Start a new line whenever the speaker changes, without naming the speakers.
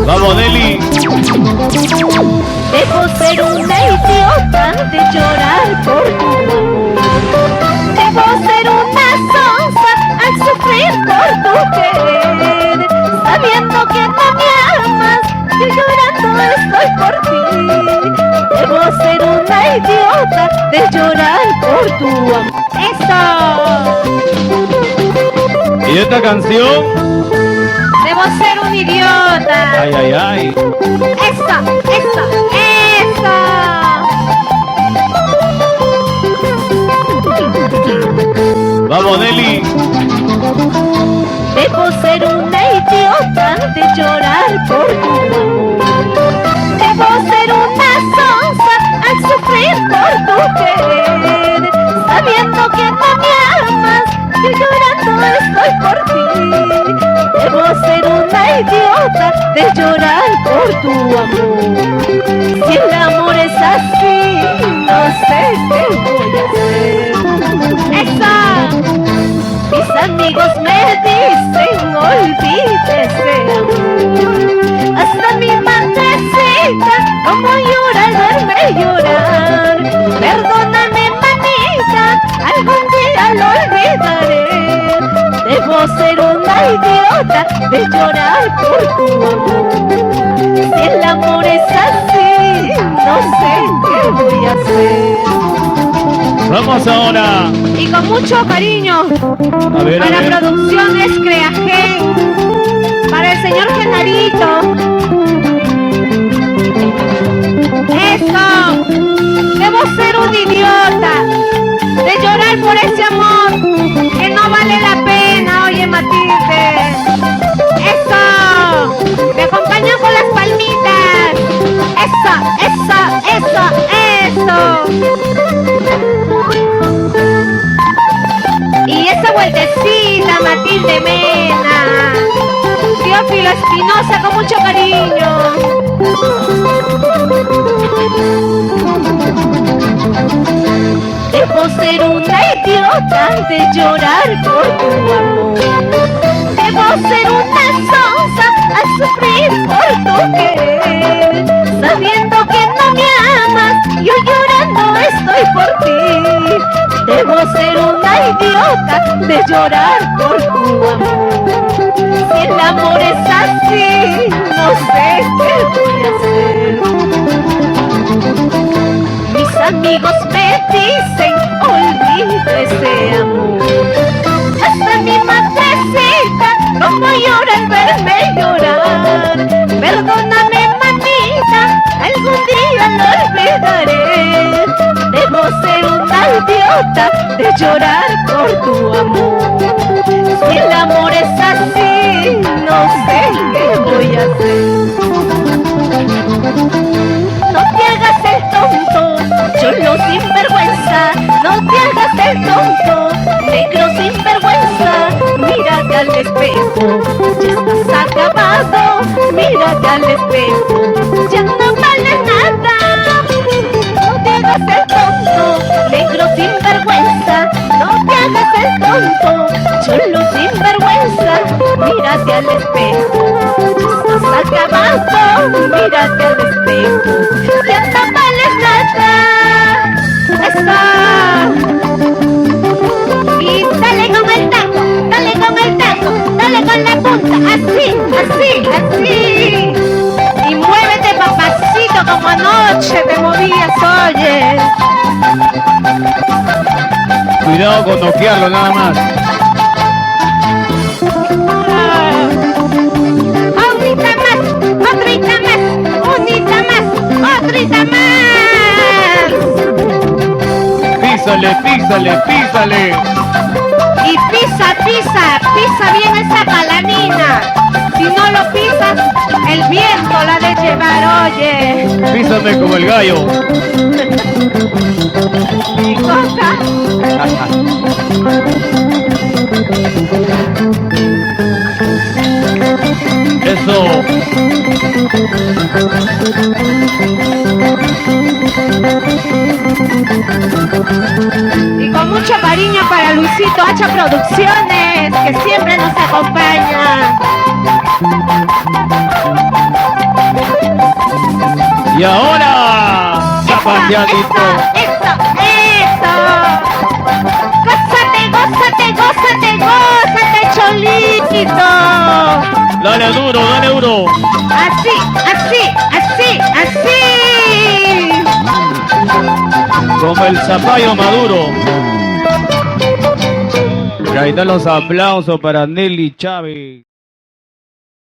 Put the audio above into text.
Vamos, Nelly.
Debo ser una idiota de llorar por tu amor. Debo ser una sonsa al sufrir por tu querer, sabiendo que no me amas y llorando estoy por ti. Debo ser una idiota de llorar por tu amor. ¡Eso!
¿Y esta canción?
Debo ser un idiota.
Ay, ay, ay.
¡Esa!
Vamos, Nelly.
Debo ser una idiota de llorar por tu amor. Debo ser una sonsa al sufrir por tu querer, sabiendo que no me amas y llorando estoy por ti. Debo ser una idiota de llorar por tu amor. Si el amor es así, no sé qué voy a hacer. ¡Esa! Mis amigos me dicen olvídese amor. Hasta mi madrecita como llora al verme llorar. Perdóname manita, algún día lo olvidaré. Debo ser una idiota de llorar por tu amor. Si el amor es así, no sé qué voy a hacer.
Vamos ahora.
Y con mucho cariño
A ver,
para
a ver.
Producciones Creagen, para el señor Genarito. Eso, debo ser un idiota de llorar por ese amor que no vale la pena, oye Matilde. Eso, me acompañan con las palmitas. Eso. Y esa vueltecita, Matilde Mena, Teófilo Espinosa, con mucho cariño. Debo ser una idiota de llorar por tu amor. Debo ser una sonsa al sufrir por tu querer, sabiendo que no me amas, yo llorando estoy por ti. Debo ser una idiota de llorar por tu amor. Si el amor es así, no sé qué voy a hacer. Mis amigos me dicen olvídese amor. Hasta mi madrecita como llora al verme llorar. Perdóname manita, algún día lo olvidaré. Debo ser una idiota de llorar por tu amor. Si el amor es así, no sé qué voy a hacer. No te hagas el tonto, cholo sinvergüenza. No te hagas el tonto, negro sinvergüenza. Mírate al espejo, ya estás acabado. Mírate al espejo, ya no vale nada. No te hagas el tonto, negro sinvergüenza. No te hagas el tonto, cholo sinvergüenza. Mírate al espejo, ya estás acabado. Mírate al espejo, ya no vales nada. Está. Y dale con el taco, dale con el taco, dale con la punta, así. Y muévete papacito como anoche te movías, oye.
Cuidado con noquearlo nada más.
Otrita más.
Písale.
Y pisa bien esa palanina. Si no lo pisas, el viento la ha de llevar, oye.
Písame como el gallo.
¿Qué cosa?
Eso.
Y con mucho cariño para Luisito Hacha Producciones, que siempre que nos acompaña.
Y ahora, zapateadito.
Eso. Gózate, cholito.
Dale duro.
Así.
Como el zapallo maduro. Ahí están los aplausos para Nelly Chávez.